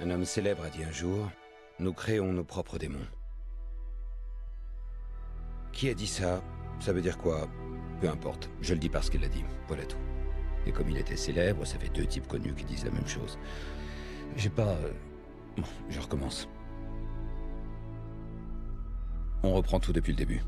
Un homme célèbre a dit un jour, nous créons nos propres démons. Qui a dit ça? Ça veut dire quoi? Peu importe, je le dis parce qu'il l'a dit, voilà tout. Et comme il était célèbre, ça fait deux types connus qui disent la même chose. J'ai pas... Bon, je recommence. On reprend tout depuis le début.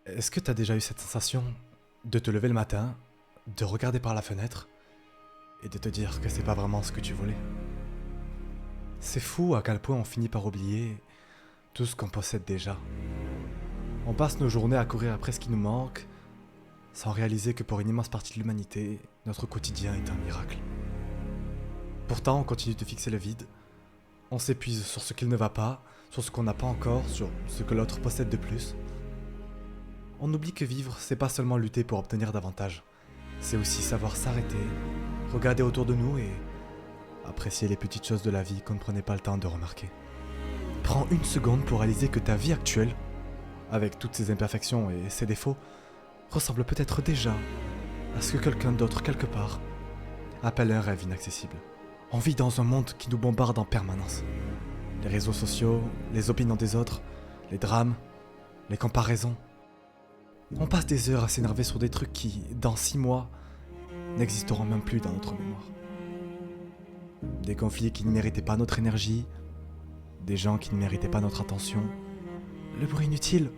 Est-ce que t'as déjà eu cette sensation de te lever le matin, de regarder par la fenêtre et de te dire que c'est pas vraiment ce que tu voulais? C'est fou à quel point on finit par oublier tout ce qu'on possède déjà. On passe nos journées à courir après ce qui nous manque, sans réaliser que pour une immense partie de l'humanité, notre quotidien est un miracle. Pourtant, on continue de fixer le vide, on s'épuise sur ce qu'il ne va pas, sur ce qu'on n'a pas encore, sur ce que l'autre possède de plus. On oublie que vivre, c'est pas seulement lutter pour obtenir davantage. C'est aussi savoir s'arrêter, regarder autour de nous et apprécier les petites choses de la vie qu'on ne prenait pas le temps de remarquer. Prends une seconde pour réaliser que ta vie actuelle, avec toutes ses imperfections et ses défauts, ressemble peut-être déjà à ce que quelqu'un d'autre quelque part appelle un rêve inaccessible. On vit dans un monde qui nous bombarde en permanence. Les réseaux sociaux, les opinions des autres, les drames, les comparaisons. On passe des heures à s'énerver sur des trucs qui, dans 6 mois, n'existeront même plus dans notre mémoire. Des conflits qui ne méritaient pas notre énergie, des gens qui ne méritaient pas notre attention. Le bruit inutile,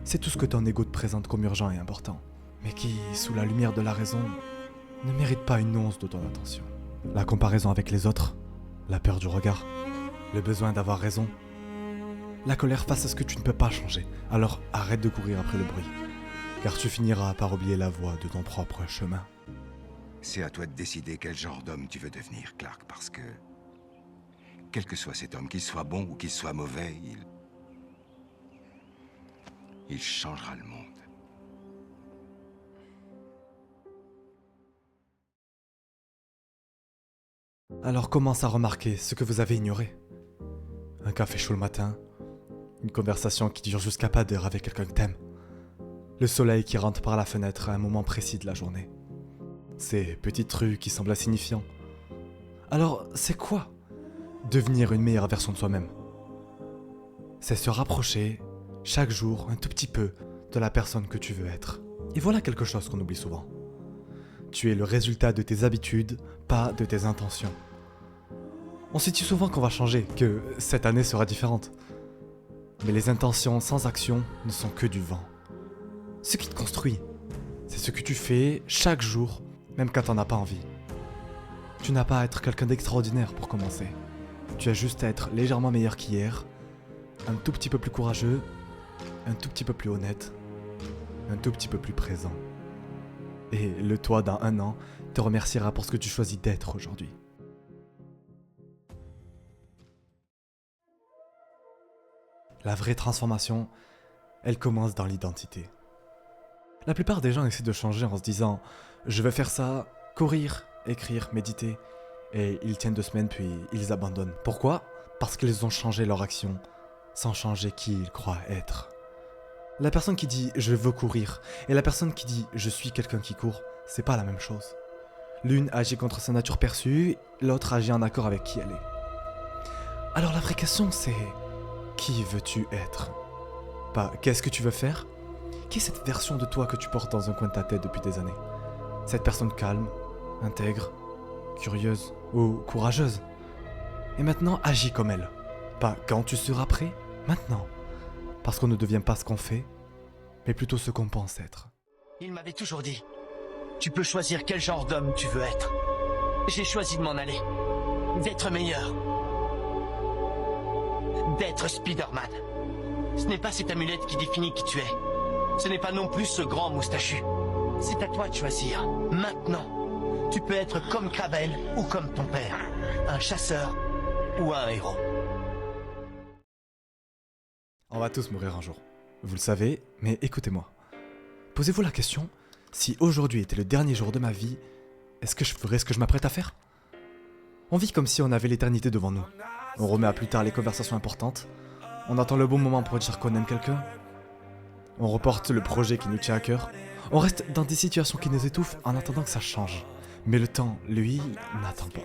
c'est tout ce que ton ego te présente comme urgent et important, mais qui, sous la lumière de la raison, ne mérite pas une once de ton attention. La comparaison avec les autres, la peur du regard, le besoin d'avoir raison, la colère face à ce que tu ne peux pas changer. Alors arrête de courir après le bruit, car tu finiras par oublier la voie de ton propre chemin. C'est à toi de décider quel genre d'homme tu veux devenir, Clark, parce que... Quel que soit cet homme, qu'il soit bon ou qu'il soit mauvais, il changera le monde. Alors commence à remarquer ce que vous avez ignoré. Un café chaud le matin, une conversation qui dure jusqu'à pas d'heure avec quelqu'un que t'aimes, le soleil qui rentre par la fenêtre à un moment précis de la journée. Ces petits trucs qui semblent insignifiants. Alors, c'est quoi devenir une meilleure version de soi-même? C'est se rapprocher, chaque jour, un tout petit peu, de la personne que tu veux être. Et voilà quelque chose qu'on oublie souvent. Tu es le résultat de tes habitudes, pas de tes intentions. On se dit souvent qu'on va changer, que cette année sera différente. Mais les intentions sans action ne sont que du vent. Ce qui te construit, c'est ce que tu fais chaque jour, même quand t'en as pas envie. Tu n'as pas à être quelqu'un d'extraordinaire pour commencer. Tu as juste à être légèrement meilleur qu'hier, un tout petit peu plus courageux, un tout petit peu plus honnête, un tout petit peu plus présent. Et le toi dans 1 an te remerciera pour ce que tu choisis d'être aujourd'hui. La vraie transformation, elle commence dans l'identité. La plupart des gens essaient de changer en se disant « Je vais faire ça, courir, écrire, méditer » et ils tiennent 2 semaines puis ils abandonnent. Pourquoi? Parce qu'ils ont changé leur action sans changer qui ils croient être. La personne qui dit « Je veux courir » et la personne qui dit « Je suis quelqu'un qui court », c'est pas la même chose. L'une agit contre sa nature perçue, l'autre agit en accord avec qui elle est. Alors la vraie question c'est « Qui veux-tu être ?» Pas « Qu'est-ce que tu veux faire ?» Qui est cette version de toi que tu portes dans un coin de ta tête depuis des années? Cette personne calme, intègre, curieuse ou courageuse? Et maintenant, agis comme elle. Pas quand tu seras prêt, maintenant. Parce qu'on ne devient pas ce qu'on fait, mais plutôt ce qu'on pense être. Il m'avait toujours dit Tu peux choisir quel genre d'homme tu veux être. J'ai choisi de m'en aller. D'être meilleur. D'être Spider-Man. Ce n'est pas cette amulette qui définit qui tu es. Ce n'est pas non plus ce grand moustachu. C'est à toi de choisir. Maintenant, tu peux être comme Kraven ou comme ton père. Un chasseur ou un héros. On va tous mourir un jour. Vous le savez, mais écoutez-moi. Posez-vous la question, si aujourd'hui était le dernier jour de ma vie, est-ce que je ferais ce que je m'apprête à faire? On vit comme si on avait l'éternité devant nous. On remet à plus tard les conversations importantes. On attend le bon moment pour dire qu'on aime quelqu'un. On reporte le projet qui nous tient à cœur. On reste dans des situations qui nous étouffent en attendant que ça change. Mais le temps, lui, n'attend pas.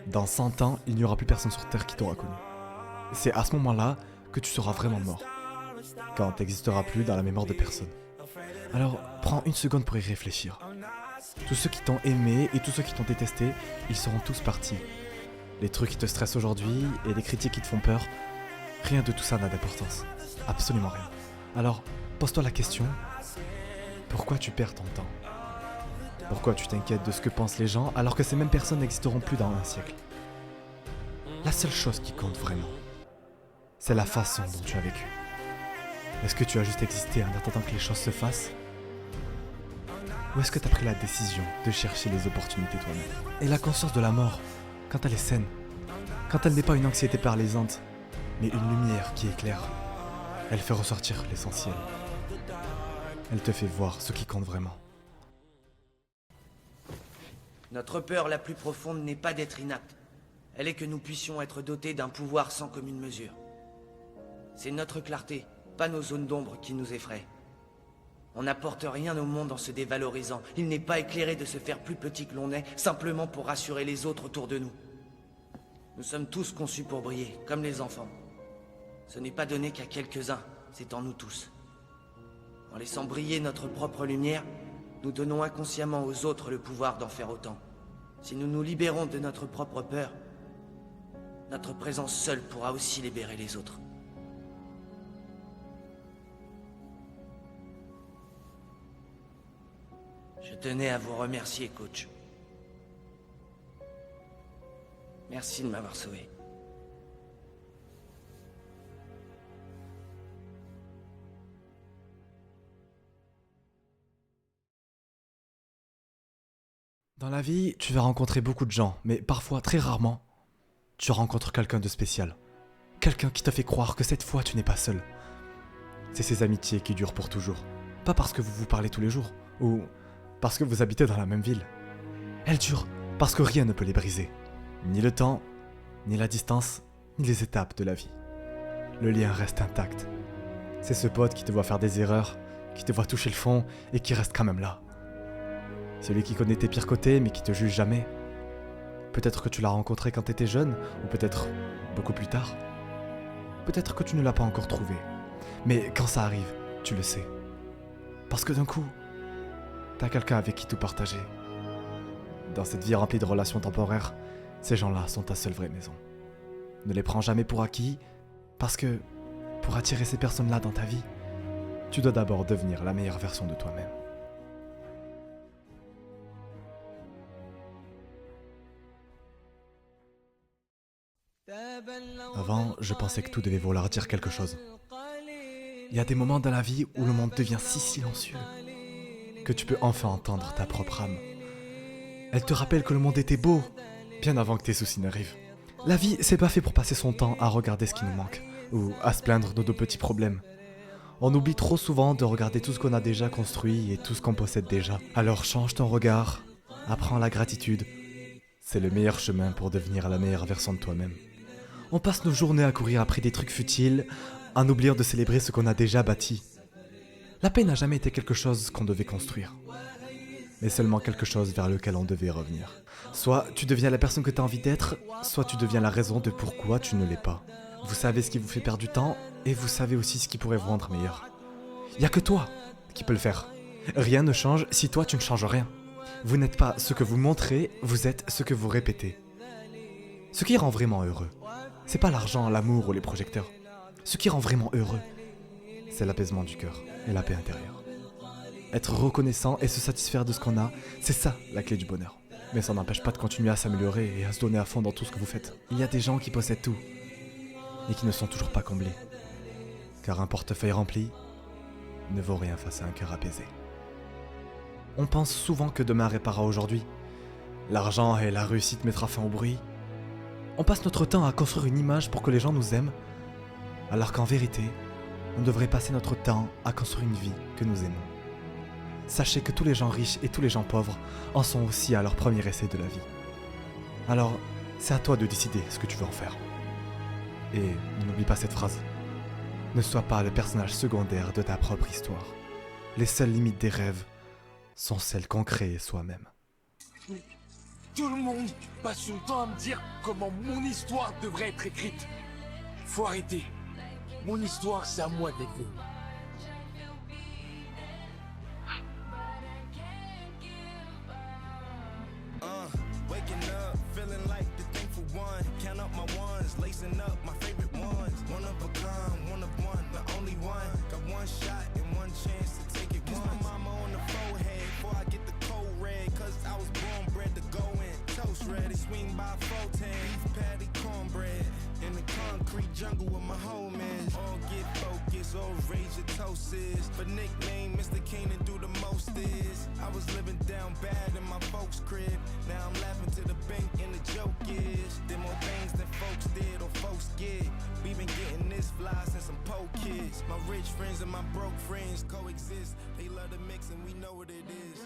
Dans 100 ans, il n'y aura plus personne sur Terre qui t'aura connu. C'est à ce moment-là que tu seras vraiment mort. Quand t'existeras plus dans la mémoire de personne. Alors, prends une seconde pour y réfléchir. Tous ceux qui t'ont aimé et tous ceux qui t'ont détesté, ils seront tous partis. Les trucs qui te stressent aujourd'hui et les critiques qui te font peur, rien de tout ça n'a d'importance. Absolument rien. Alors, pose-toi la question, pourquoi tu perds ton temps? Pourquoi tu t'inquiètes de ce que pensent les gens alors que ces mêmes personnes n'existeront plus dans un siècle? La seule chose qui compte vraiment, c'est la façon dont tu as vécu. Est-ce que tu as juste existé en attendant que les choses se fassent? Ou est-ce que tu as pris la décision de chercher les opportunités toi-même? Et la conscience de la mort, quand elle est saine, quand elle n'est pas une anxiété paralysante, mais une lumière qui éclaire, elle fait ressortir l'essentiel. Elle te fait voir ce qui compte vraiment. Notre peur la plus profonde n'est pas d'être inapte. Elle est que nous puissions être dotés d'un pouvoir sans commune mesure. C'est notre clarté, pas nos zones d'ombre qui nous effraient. On n'apporte rien au monde en se dévalorisant. Il n'est pas éclairé de se faire plus petit que l'on est, simplement pour rassurer les autres autour de nous. Nous sommes tous conçus pour briller, comme les enfants. Ce n'est pas donné qu'à quelques-uns, c'est en nous tous. En laissant briller notre propre lumière, nous donnons inconsciemment aux autres le pouvoir d'en faire autant. Si nous nous libérons de notre propre peur, notre présence seule pourra aussi libérer les autres. Je tenais à vous remercier, coach. Merci de m'avoir sauvé. Dans la vie, tu vas rencontrer beaucoup de gens, mais parfois, très rarement, tu rencontres quelqu'un de spécial. Quelqu'un qui te fait croire que cette fois, tu n'es pas seul. C'est ces amitiés qui durent pour toujours. Pas parce que vous vous parlez tous les jours, ou parce que vous habitez dans la même ville. Elles durent parce que rien ne peut les briser. Ni le temps, ni la distance, ni les étapes de la vie. Le lien reste intact. C'est ce pote qui te voit faire des erreurs, qui te voit toucher le fond et qui reste quand même là. Celui qui connaît tes pires côtés mais qui te juge jamais. Peut-être que tu l'as rencontré quand t'étais jeune, ou peut-être beaucoup plus tard. Peut-être que tu ne l'as pas encore trouvé. Mais quand ça arrive, tu le sais. Parce que d'un coup, t'as quelqu'un avec qui tout partager. Dans cette vie remplie de relations temporaires, ces gens-là sont ta seule vraie maison. Ne les prends jamais pour acquis, parce que pour attirer ces personnes-là dans ta vie, tu dois d'abord devenir la meilleure version de toi-même. Avant, je pensais que tout devait vouloir dire quelque chose. Il y a des moments dans la vie où le monde devient si silencieux que tu peux enfin entendre ta propre âme. Elle te rappelle que le monde était beau, bien avant que tes soucis n'arrivent. La vie, c'est pas fait pour passer son temps à regarder ce qui nous manque, ou à se plaindre de nos petits problèmes. On oublie trop souvent de regarder tout ce qu'on a déjà construit et tout ce qu'on possède déjà. Alors change ton regard, apprends la gratitude. C'est le meilleur chemin pour devenir la meilleure version de toi-même. On passe nos journées à courir après des trucs futiles, en oubliant de célébrer ce qu'on a déjà bâti. La paix n'a jamais été quelque chose qu'on devait construire, mais seulement quelque chose vers lequel on devait revenir. Soit tu deviens la personne que tu as envie d'être, soit tu deviens la raison de pourquoi tu ne l'es pas. Vous savez ce qui vous fait perdre du temps, et vous savez aussi ce qui pourrait vous rendre meilleur. Il n'y a que toi qui peux le faire. Rien ne change si toi tu ne changes rien. Vous n'êtes pas ce que vous montrez, vous êtes ce que vous répétez. Ce qui rend vraiment heureux, c'est pas l'argent, l'amour ou les projecteurs. Ce qui rend vraiment heureux, c'est l'apaisement du cœur et la paix intérieure. Être reconnaissant et se satisfaire de ce qu'on a, c'est ça la clé du bonheur. Mais ça n'empêche pas de continuer à s'améliorer et à se donner à fond dans tout ce que vous faites. Il y a des gens qui possèdent tout et qui ne sont toujours pas comblés. Car un portefeuille rempli ne vaut rien face à un cœur apaisé. On pense souvent que demain réparera aujourd'hui. L'argent et la réussite mettra fin au bruit. On passe notre temps à construire une image pour que les gens nous aiment, alors qu'en vérité, on devrait passer notre temps à construire une vie que nous aimons. Sachez que tous les gens riches et tous les gens pauvres en sont aussi à leur premier essai de la vie. Alors, c'est à toi de décider ce que tu veux en faire. Et n'oublie pas cette phrase. Ne sois pas le personnage secondaire de ta propre histoire. Les seules limites des rêves sont celles qu'on crée soi-même. Tout le monde passe son temps à me dire comment mon histoire devrait être écrite. Faut arrêter. Mon histoire, c'est à moi d'écrire. Waking up, feeling like the thankful one. Count up my ones, lacing up my favorite ones. One of a kind, one of one, the only one. Got one shot and one chance to take it. Kiss my mama on the forehead before I get the cold red. Cause I was born bred to go in. Toast ready, swing by 410. Beef patty, cornbread. In the concrete jungle with my homies. All get focused, all raise your toasts. But nickname Mr. Keenan do the most is. I was living down bad in my folks' crib. Now I'm laughing to the bank and the joke is there more things than folks did or folks get. We been getting this fly since I'm po kids. My rich friends and my broke friends coexist. They love to mix and we know what it is.